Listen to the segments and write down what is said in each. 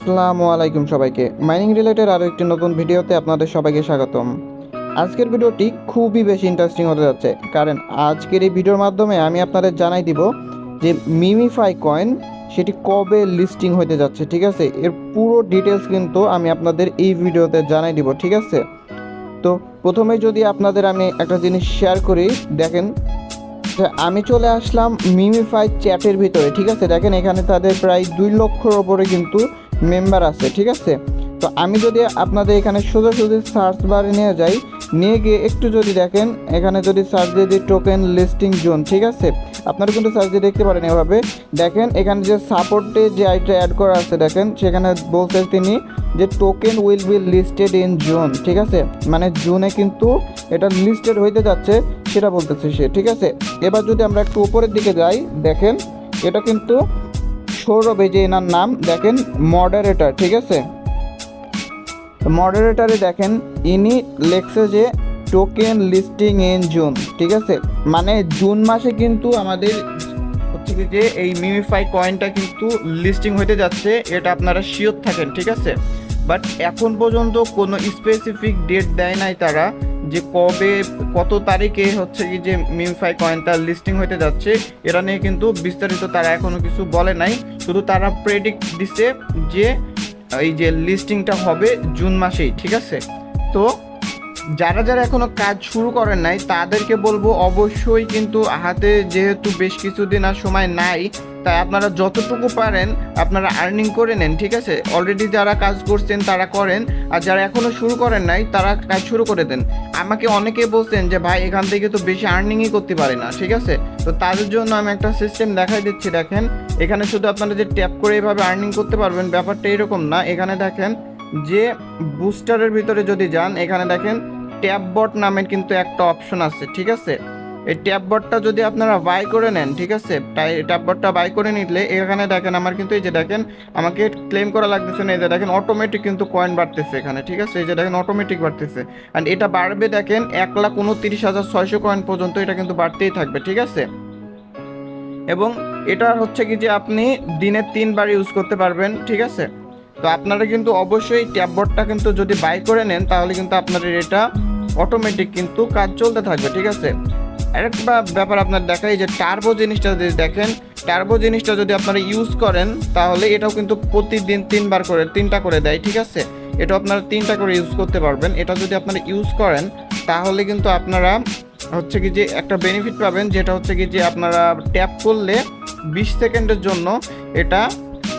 আসসালামু আলাইকুম সবাইকে। মাইনিং রিলেটেড আরও একটি নতুন ভিডিওতে আপনাদের সবাইকে স্বাগতম। আজকের ভিডিওটি খুবই বেশি ইন্টারেস্টিং হতে যাচ্ছে, কারণ আজকের এই ভিডিওর মাধ্যমে আমি আপনাদের জানাই দিব যে মিমিফাই কয়েন সেটি কবে লিস্টিং হতে যাচ্ছে। ঠিক আছে, এর পুরো ডিটেলস কিন্তু আমি আপনাদের এই ভিডিওতে জানাই দিব। ঠিক আছে, তো প্রথমে যদি আপনাদের আমি একটা জিনিস শেয়ার করি, দেখেন আমি চলে আসলাম মিমিফাই চ্যাটের ভিতরে। ঠিক আছে, দেখেন এখানে তাদের প্রায় 2 লক্ষর ওপরে কিন্তু মেম্বার আছে। ঠিক আছে, তো আমি যদি আপনাদের এখানে সোজাসুজি সার্চ বারে নিয়ে যাই, নিয়ে গিয়ে একটু যদি দেখেন এখানে যদি সার্চ দিয়ে দিই টোকেন লিস্টিং জোন। ঠিক আছে, আপনারা কিন্তু সার্চ দিয়ে দেখতে পারেন এভাবে। দেখেন এখানে যে সাপোর্টে যে আইটা অ্যাড করা আছে, দেখেন সেখানে বলছে তিনি যে token will be listed in June. ঠিক আছে, মানে জুনে কিন্তু এটা লিস্টেড হইতে যাচ্ছে সেটা বলতেছে সে। ঠিক আছে, এবার যদি আমরা একটু উপরের দিকে যাই, দেখেন এটা কিন্তু সৌরভ, এই যে এনার নাম দেখেন মডারেটর। ঠিক আছে, মডারেটরে দেখেন ইনি লেখছে যে টোকেন লিস্টিং ইন জুন। ঠিক আছে, মানে জুন মাসে কিন্তু আমাদের হচ্ছে কি যে এই মিমিফাই কয়েনটা কিন্তু লিস্টিং হতে যাচ্ছে, এটা আপনারা শিওর থাকেন। ঠিক আছে, বাট এখন পর্যন্ত কোনো স্পেসিফিক ডেট দেয় নাই তারা যে কবে কত তারিখে হচ্ছে কি যে মিমিফাই কয়েনটা লিস্টিং হতে যাচ্ছে। এটা নিয়ে কিন্তু বিস্তারিত তারা এখনো কিছু বলে নাই, শুধু তারা প্রেডিক্ট দিছে যে এই যে লিস্টিংটা হবে জুন মাসেই। ঠিক আছে, তো যারা যারা এখনো কাজ শুরু করেন নাই তাদেরকে বলবো অবশ্যই কিন্তু হাতে যেহেতু বেশ কিছুদিন আর সময় নাই, তাই আপনারা যতটুকু পারেন আপনারা আর্নিং করে নেন। ঠিক আছে, অলরেডি যারা কাজ করছেন তারা করেন, আর যারা এখনো শুরু করেন নাই তারা কাজ শুরু করে দেন। আমাকে অনেকে বলছেন যে ভাই এখান থেকে তো বেশি আর্নিংই করতে পারি না। ঠিক আছে, তো তাদের জন্য আমি একটা সিস্টেম দেখাই দিচ্ছি। দেখেন এখানে শুধু আপনারা যে ট্যাপ করে এভাবে আর্নিং করতে পারবেন ব্যাপারটা এরকম না। এখানে দেখেন যে বুস্টারের ভিতরে যদি যান, এখানে দেখেন ট্যাপ বট নামের কিন্তু একটা অপশন আছে। ঠিক আছে, এই ট্যাপ বটটা যদি আপনারা বাই করে নেন, ঠিক আছে, তাই ট্যাপ বটটা বাই করে নিলে এখানে দেখেন আমার কিন্তু এই যে দেখেন আমাকে ক্লেম করা লাগতেছে না, এই যে দেখেন অটোমেটিক কিন্তু কয়েন বাড়তেছে এখানে। ঠিক আছে, এই যে দেখেন অটোমেটিক বাড়তেছে, অ্যান্ড এটা বাড়বে দেখেন 1,29,600 কয়েন পর্যন্ত এটা কিন্তু বাড়তেই থাকবে। ঠিক আছে, এবং এটা হচ্ছে কি যে আপনি দিনে 3 বার ইউজ করতে পারবেন। ঠিক আছে, তো আপনারা কিন্তু অবশ্যই ট্যাব বোর্ডটা কিন্তু যদি বাই করে নেন তাহলে কিন্তু আপনাদের এটা অটোমেটিক কিন্তু কাজ চলতে থাকবে। ঠিক আছে, আরেকটা ব্যাপার আপনার দেখাই যে টার্বো জিনিসটা যদি দেখেন, টার্বো জিনিসটা যদি আপনারা ইউজ করেন তাহলে এটাও কিন্তু প্রতিদিন 3টা করে দেয়। ঠিক আছে, এটা আপনারা 3টা করে ইউজ করতে পারবেন। এটা যদি আপনারা ইউজ করেন তাহলে কিন্তু আপনারা হচ্ছে কি যে একটা বেনিফিট পাবেন, যেটা হচ্ছে কি যে আপনারা ট্যাপ করলে 20 সেকেন্ডের জন্য এটা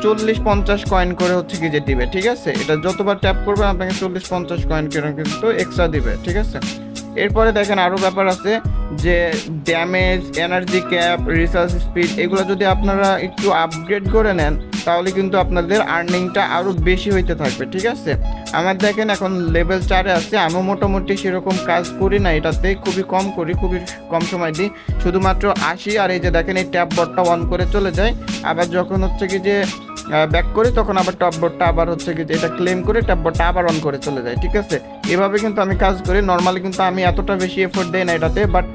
40-50 কয়েন করে হচ্ছে কি যে দিবে। ঠিক আছে, এটা যতবার ট্যাপ করবেন আপনাকে 40-50 কয়েন করে কিন্তু এক্সট্রা দিবে। ঠিক আছে, এরপরে দেখেন আরও ব্যাপার আছে যে damage, energy cap, research speed, এগুলো যদি আপনারা একটু আপগ্রেড করে নেন তাহলে কিন্তু আপনাদের আর্নিংটা আরও বেশি হইতে থাকবে। ঠিক আছে, আমার দেখেন এখন লেভেল 4-এ আছে, আমি মোটামুটি সেরকম কাজ করি না এটাতে, খুবই কম করি, খুবই কম সময় দিই, শুধুমাত্র আসি আর এই যে দেখেন এই ট্যাপ বোর্ডটা অন করে চলে যায়। আবার যখন হচ্ছে কি যে ব্যাক করি তখন আবার টপ বোর্ডটা আবার হচ্ছে কি যে এটা ক্লেম করে ট্যাপ বোর্ডটা আবার অন করে চলে যায়। ঠিক আছে, এভাবে কিন্তু আমি কাজ করি। নর্মালি কিন্তু আমি এতটা বেশি এফোর্ট দেই না এটাতে, বাট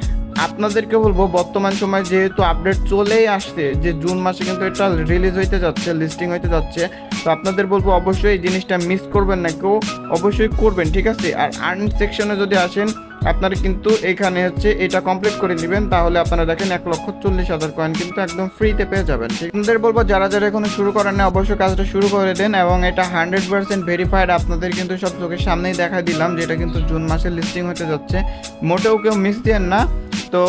আপনাদেরকে বলবো বর্তমান সময় যেহেতু আপডেট চলেই আসছে যে জুন মাসে কিন্তু এটা রিলিজ হইতে যাচ্ছে, লিস্টিং হইতে যাচ্ছে, তো আপনাদের বলবো অবশ্যই এই জিনিসটা মিস করবেন না, কেউ অবশ্যই করবেন। ঠিক আছে, আর আর্নিং সেকশনে যদি আসেন আপনারা কিন্তু এখানে হচ্ছে এটা কমপ্লিট করে নেবেন, তাহলে আপনারা দেখেন 1,40,000 কয়েন কিন্তু একদম ফ্রিতে পেয়ে যাবেন। ঠিক আপনাদের বলবো যারা যারা এখনো শুরু করেন না অবশ্যই কাজটা শুরু করে দেন, এবং এটা 100% ভেরিফাইড। আপনাদের কিন্তু সব চোখের সামনেই দেখা দিলাম যে এটা কিন্তু জুন মাসে লিস্টিং হতে যাচ্ছে, মোটেও কেউ মিস দেন না। তো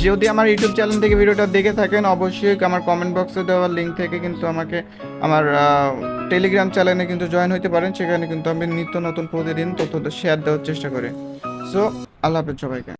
যদি আমার ইউটিউব চ্যানেল থেকে ভিডিওটা দেখে থাকেন অবশ্যই আমার কমেন্ট বক্সে দেওয়া লিঙ্ক থেকে কিন্তু আমাকে আমার টেলিগ্রাম চ্যানেলে কিন্তু জয়েন হতে পারেন, সেখানে কিন্তু আমি নিত্য নতুন প্রতিদিন তথ্য শেয়ার দেওয়ার চেষ্টা করি। সো আল্লাহ হাফেজ সবাইকে।